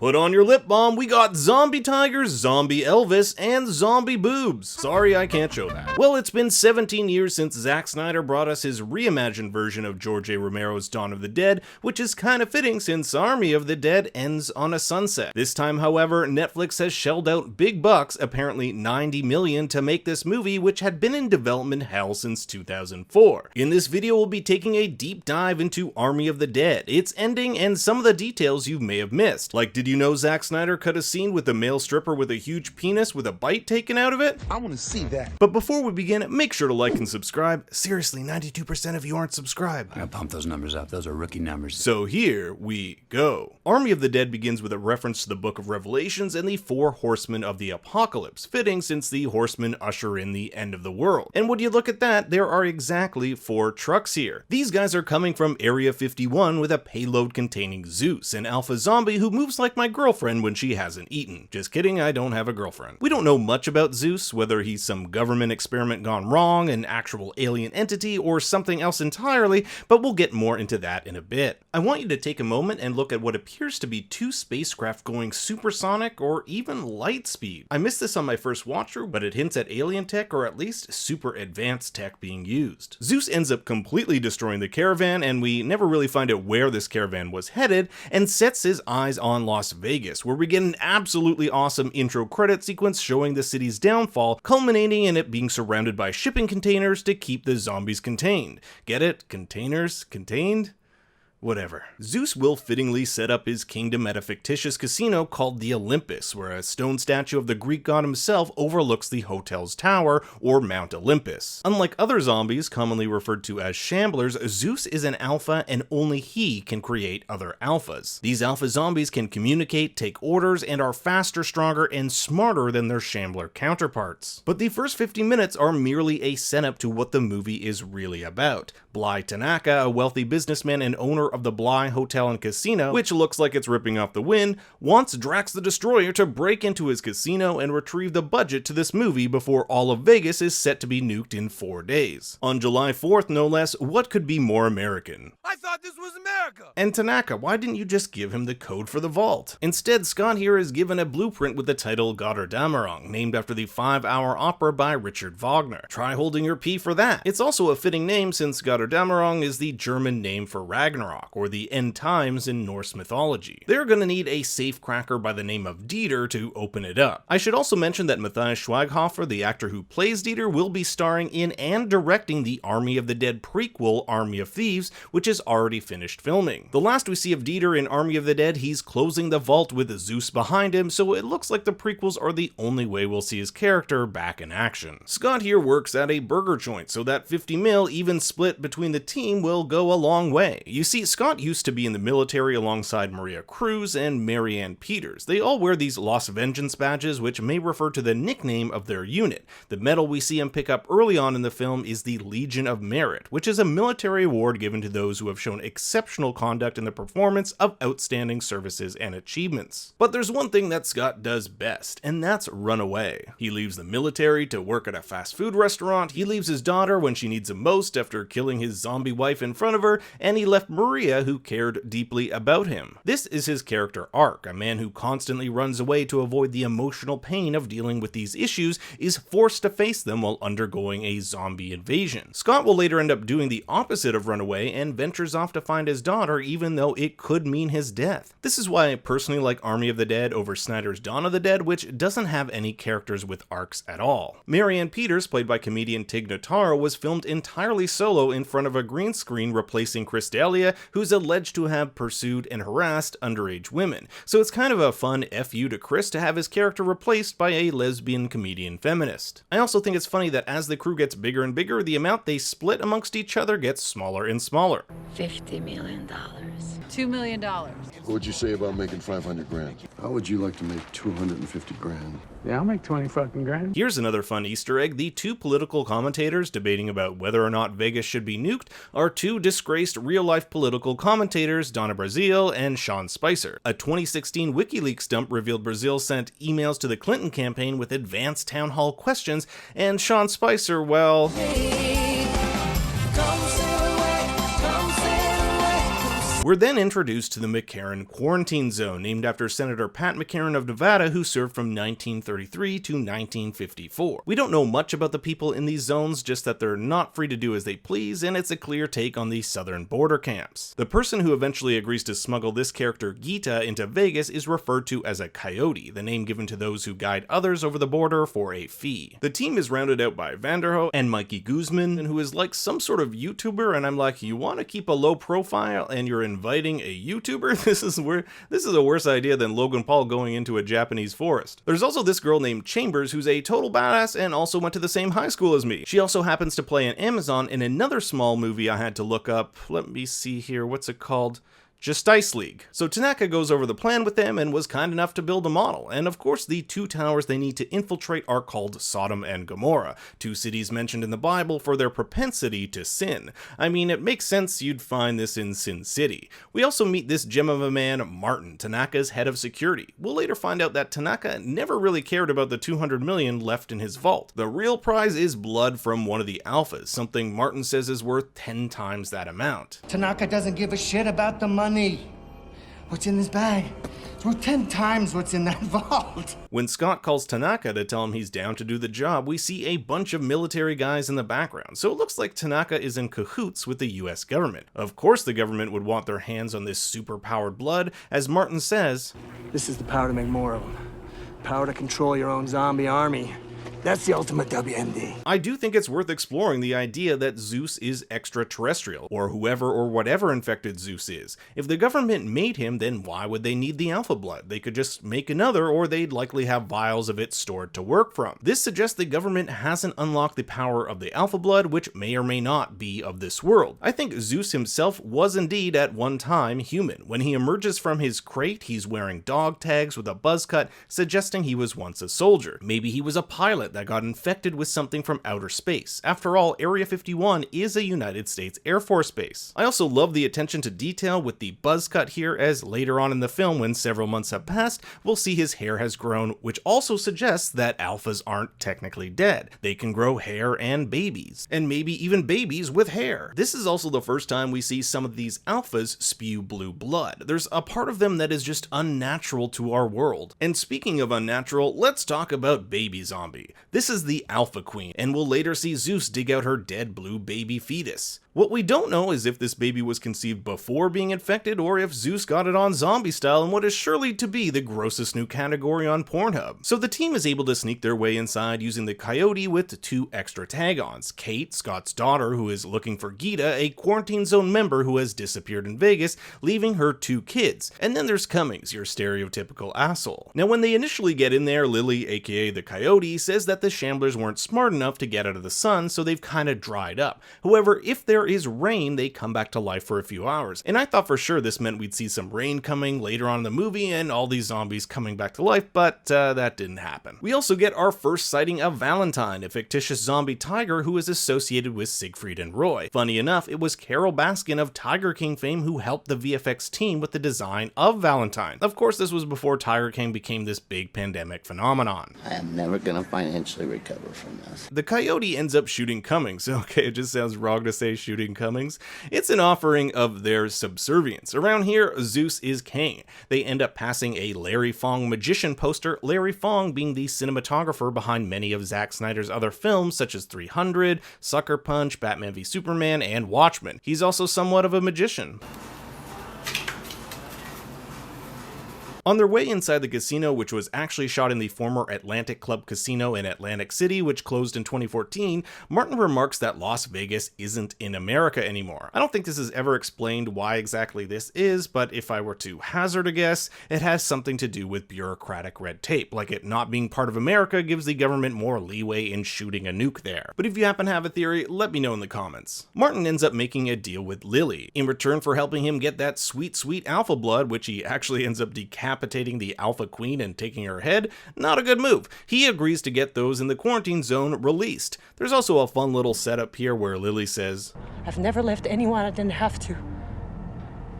Put on your lip balm, we got zombie tigers, zombie Elvis, and zombie boobs. Sorry, I can't show that. Well, it's been 17 years since Zack Snyder brought us his reimagined version of George A. Romero's Dawn of the Dead, which is kinda fitting since Army of the Dead ends on a sunset. This time, however, Netflix has shelled out big bucks, apparently $90 million, to make this movie, which had been in development hell since 2004. In this video, we'll be taking a deep dive into Army of the Dead, its ending, and some of the details you may have missed. Like, did you know Zack Snyder cut a scene with a male stripper with a huge penis with a bite taken out of it? I want to see that. But before we begin, make sure to like and subscribe. Seriously, 92% of you aren't subscribed. I gotta pump those numbers up. Those are rookie numbers. So here we go. Army of the Dead begins with a reference to the Book of Revelations and the 4 horsemen of the apocalypse, fitting since the horsemen usher in the end of the world. And when you look at that, there are exactly 4 trucks here. These guys are coming from Area 51 with a payload containing Zeus, an alpha zombie who moves like my girlfriend when she hasn't eaten. Just kidding, I don't have a girlfriend. We don't know much about Zeus, whether he's some government experiment gone wrong, an actual alien entity, or something else entirely, but we'll get more into that in a bit. I want you to take a moment and look at what appears to be 2 spacecraft going supersonic or even light speed. I missed this on my first watch through, but it hints at alien tech or at least super advanced tech being used. Zeus ends up completely destroying the caravan, and we never really find out where this caravan was headed, and sets his eyes on Las Vegas, where we get an absolutely awesome intro credit sequence showing the city's downfall, culminating in it being surrounded by shipping containers to keep the zombies contained. Get it? Containers? Contained? Whatever. Zeus will fittingly set up his kingdom at a fictitious casino called the Olympus, where a stone statue of the Greek god himself overlooks the hotel's tower, or Mount Olympus. Unlike other zombies, commonly referred to as shamblers, Zeus is an alpha and only he can create other alphas. These alpha zombies can communicate, take orders, and are faster, stronger, and smarter than their shambler counterparts. But the first 50 minutes are merely a setup to what the movie is really about. Bly Tanaka, a wealthy businessman and owner of the Bly Hotel and Casino, which looks like it's ripping off the wind, wants Drax the Destroyer to break into his casino and retrieve the budget to this movie before all of Vegas is set to be nuked in 4 days. On July 4th, no less, what could be more American? I thought this was America. And Tanaka, why didn't you just give him the code for the vault? Instead, Scott here is given a blueprint with the title Götterdämmerung, named after the 5-hour opera by Richard Wagner. Try holding your pee for that. It's also a fitting name since Götterdämmerung is the German name for Ragnarok, or the end times in Norse mythology. They're gonna need a safecracker by the name of Dieter to open it up. I should also mention that Matthias Schweighöfer, the actor who plays Dieter, will be starring in and directing the Army of the Dead prequel, Army of Thieves, which is already finished filming. The last we see of Dieter in Army of the Dead, he's closing the vault with Zeus behind him, so it looks like the prequels are the only way we'll see his character back in action. Scott here works at a burger joint, so that 50 mil even split between the team will go a long way. You see, Scott used to be in the military alongside Maria Cruz and Marianne Peters. They all wear these Lost Vengeance badges, which may refer to the nickname of their unit. The medal we see him pick up early on in the film is the Legion of Merit, which is a military award given to those who have shown exceptional conduct in the performance of outstanding services and achievements. But there's one thing that Scott does best, and that's run away. He leaves the military to work at a fast food restaurant, he leaves his daughter when she needs him most after killing his zombie wife in front of her, and he left Maria, who cared deeply about him. This is his character arc. A man who constantly runs away to avoid the emotional pain of dealing with these issues is forced to face them while undergoing a zombie invasion. Scott will later end up doing the opposite of run away and ventures off to find his daughter, even though it could mean his death. This is why I personally like Army of the Dead over Snyder's Dawn of the Dead, which doesn't have any characters with arcs at all. Marianne Peters, played by comedian Tig Notaro, was filmed entirely solo in front of a green screen, replacing Chris D'Elia, who's alleged to have pursued and harassed underage women. So it's kind of a fun FU to Chris to have his character replaced by a lesbian comedian feminist. I also think it's funny that as the crew gets bigger and bigger, the amount they split amongst each other gets smaller and smaller. $50 million. $2 million. What would you say about making 500 grand? How would you like to make 250 grand? Yeah, I'll make 20 fucking grand. Here's another fun Easter egg. The 2 political commentators debating about whether or not Vegas should be nuked are 2 disgraced real-life political commentators, Donna Brazile and Sean Spicer. A 2016 WikiLeaks dump revealed Brazile sent emails to the Clinton campaign with advanced town hall questions, and Sean Spicer, well... We're then introduced to the McCarran Quarantine Zone, named after Senator Pat McCarran of Nevada, who served from 1933 to 1954. We don't know much about the people in these zones, just that they're not free to do as they please, and it's a clear take on the southern border camps. The person who eventually agrees to smuggle this character Gita into Vegas is referred to as a coyote, the name given to those who guide others over the border for a fee. The team is rounded out by Vanderho and Mikey Guzman, who is like some sort of YouTuber, and I'm like, you want to keep a low profile and you're inviting a YouTuber? This is a worse idea than Logan Paul going into a Japanese forest. There's also this girl named Chambers who's a total badass and also went to the same high school as me. She also happens to play an Amazon in another small movie I had to look up. Let me see here, what's it called? Just Ice League. So Tanaka goes over the plan with them and was kind enough to build a model. And of course, the two towers they need to infiltrate are called Sodom and Gomorrah, two cities mentioned in the Bible for their propensity to sin. I mean, it makes sense you'd find this in Sin City. We also meet this gem of a man, Martin, Tanaka's head of security. We'll later find out that Tanaka never really cared about the 200 million left in his vault. The real prize is blood from one of the alphas, something Martin says is worth 10 times that amount. Tanaka doesn't give a shit about the money. What's in this bag? It's worth 10 times what's in that vault. When Scott calls Tanaka to tell him he's down to do the job, we see a bunch of military guys in the background, so it looks like Tanaka is in cahoots with the US government. Of course the government would want their hands on this super-powered blood, as Martin says, "This is the power to make more of them. Power to control your own zombie army. That's the ultimate WMD." I do think it's worth exploring the idea that Zeus is extraterrestrial, or whoever or whatever infected Zeus is. If the government made him, then why would they need the alpha blood? They could just make another, or they'd likely have vials of it stored to work from. This suggests the government hasn't unlocked the power of the alpha blood, which may or may not be of this world. I think Zeus himself was indeed at one time human. When he emerges from his crate, he's wearing dog tags with a buzz cut, suggesting he was once a soldier. Maybe he was a pilot that got infected with something from outer space. After all, Area 51 is a United States Air Force base. I also love the attention to detail with the buzz cut here, as later on in the film, when several months have passed, we'll see his hair has grown, which also suggests that alphas aren't technically dead. They can grow hair and babies, and maybe even babies with hair. This is also the first time we see some of these alphas spew blue blood. There's a part of them that is just unnatural to our world. And speaking of unnatural, let's talk about Baby Zombie. This is the Alpha Queen, and we'll later see Zeus dig out her dead blue baby fetus. What we don't know is if this baby was conceived before being infected, or if Zeus got it on zombie style in what is surely to be the grossest new category on Pornhub. So the team is able to sneak their way inside using the coyote with two extra tag-ons. Kate, Scott's daughter, who is looking for Gita, a quarantine zone member who has disappeared in Vegas, leaving her two kids. And then there's Cummings, your stereotypical asshole. Now when they initially get in there, Lily, aka the coyote, says that the Shamblers weren't smart enough to get out of the sun, so they've kinda dried up. However, if there is rain, they come back to life for a few hours. And I thought for sure this meant we'd see some rain coming later on in the movie and all these zombies coming back to life, but that didn't happen. We also get our first sighting of Valentine, a fictitious zombie tiger who is associated with Siegfried and Roy. Funny enough, it was Carol Baskin of Tiger King fame who helped the VFX team with the design of Valentine. Of course, this was before Tiger King became this big pandemic phenomenon. I am never gonna financially recover from this. The coyote ends up shooting Cummings. Okay, it just sounds wrong to say shooting Cummings. It's an offering of their subservience. Around here, Zeus is king. They end up passing a Larry Fong magician poster, Larry Fong being the cinematographer behind many of Zack Snyder's other films such as 300, Sucker Punch, Batman v Superman, and Watchmen. He's also somewhat of a magician. On their way inside the casino, which was actually shot in the former Atlantic Club Casino in Atlantic City, which closed in 2014, Martin remarks that Las Vegas isn't in America anymore. I don't think this is ever explained why exactly this is, but if I were to hazard a guess, it has something to do with bureaucratic red tape, like it not being part of America gives the government more leeway in shooting a nuke there. But if you happen to have a theory, let me know in the comments. Martin ends up making a deal with Lily. In return for helping him get that sweet, sweet alpha blood, which he actually ends up decapitating the Alpha Queen and taking her head, not a good move. He agrees to get those in the quarantine zone released. There's also a fun little setup here where Lily says, "I've never left anyone I didn't have to.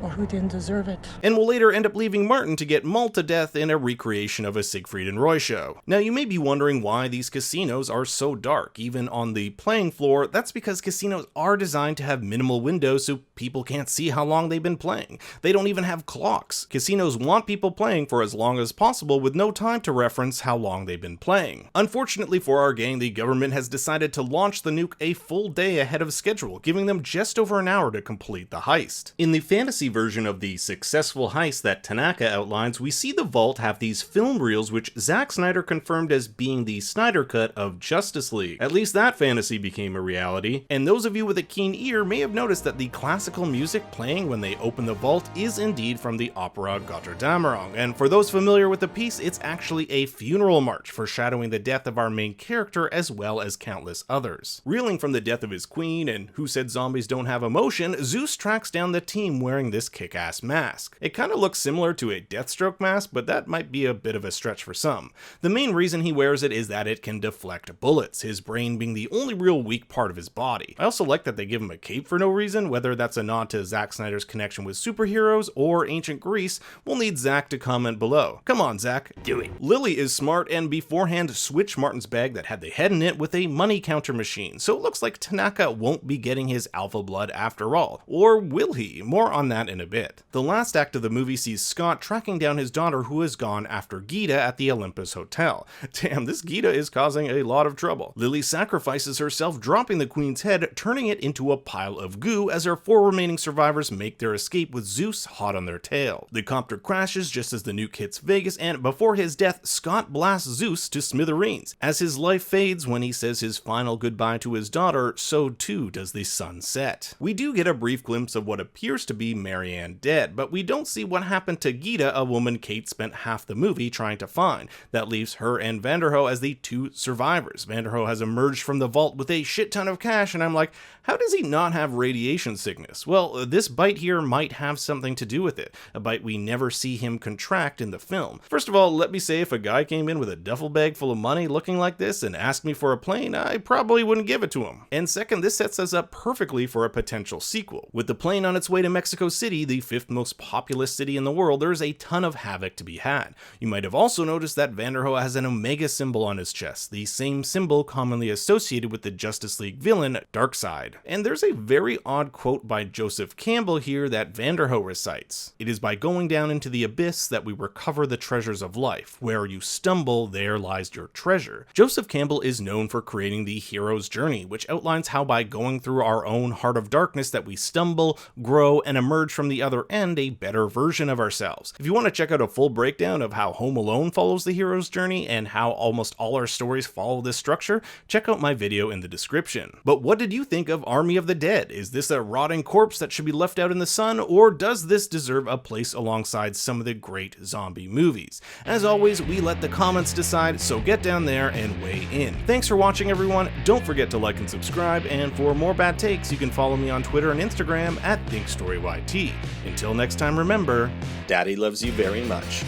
or who didn't deserve it. And will later end up leaving Martin to get mauled to death in a recreation of a Siegfried and Roy show. Now you may be wondering why these casinos are so dark, even on the playing floor. That's because casinos are designed to have minimal windows so people can't see how long they've been playing. They don't even have clocks. Casinos want people playing for as long as possible with no time to reference how long they've been playing. Unfortunately for our gang, the government has decided to launch the nuke a full day ahead of schedule, giving them just over an hour to complete the heist. In the fantasy version of the successful heist that Tanaka outlines, we see the vault have these film reels which Zack Snyder confirmed as being the Snyder cut of Justice League. At least that fantasy became a reality, and those of you with a keen ear may have noticed that the classical music playing when they open the vault is indeed from the opera Götterdämmerung, and for those familiar with the piece, it's actually a funeral march foreshadowing the death of our main character as well as countless others. Reeling from the death of his queen and who said zombies don't have emotion, Zeus tracks down the team wearing this kick-ass mask. It kinda looks similar to a Deathstroke mask, but that might be a bit of a stretch for some. The main reason he wears it is that it can deflect bullets, his brain being the only real weak part of his body. I also like that they give him a cape for no reason, whether that's a nod to Zack Snyder's connection with superheroes or ancient Greece. We'll need Zack to comment below. Come on, Zack, do it. Lily is smart and beforehand switched Martin's bag that had the head in it with a money counter machine, so it looks like Tanaka won't be getting his alpha blood after all. Or will he? More on that in a bit. The last act of the movie sees Scott tracking down his daughter who has gone after Gita at the Olympus Hotel. Damn, this Gita is causing a lot of trouble. Lily sacrifices herself, dropping the queen's head, turning it into a pile of goo as her 4 remaining survivors make their escape with Zeus hot on their tail. The copter crashes just as the nuke hits Vegas, and before his death, Scott blasts Zeus to smithereens. As his life fades when he says his final goodbye to his daughter, so too does the sun set. We do get a brief glimpse of what appears to be Marianne dead, but we don't see what happened to Gita, a woman Kate spent half the movie trying to find. That leaves her and Vanderho as the 2 survivors. Vanderho has emerged from the vault with a shit ton of cash, and I'm like, how does he not have radiation sickness? Well, this bite here might have something to do with it, a bite we never see him contract in the film. First of all, let me say if a guy came in with a duffel bag full of money looking like this and asked me for a plane, I probably wouldn't give it to him. And second, this sets us up perfectly for a potential sequel. With the plane on its way to Mexico City, the 5th most populous city in the world, there's a ton of havoc to be had. You might have also noticed that Vanderho has an Omega symbol on his chest, the same symbol commonly associated with the Justice League villain, Darkseid. And there's a very odd quote by Joseph Campbell here that Vanderho recites. "It is by going down into the abyss that we recover the treasures of life. Where you stumble, there lies your treasure." Joseph Campbell is known for creating the hero's journey, which outlines how by going through our own heart of darkness that we stumble, grow, and emerge from the other end a better version of ourselves. If you want to check out a full breakdown of how Home Alone follows the hero's journey and how almost all our stories follow this structure, check out my video in the description. But what did you think of Army of the Dead? Is this a rotting corpse that should be left out in the sun, or does this deserve a place alongside some of the great zombie movies? As always, we let the comments decide, so get down there and weigh in. Thanks for watching, everyone. Don't forget to like and subscribe, and for more bad takes, you can follow me on Twitter and Instagram at ThinkStoryYT. Until next time, remember, Daddy loves you very much.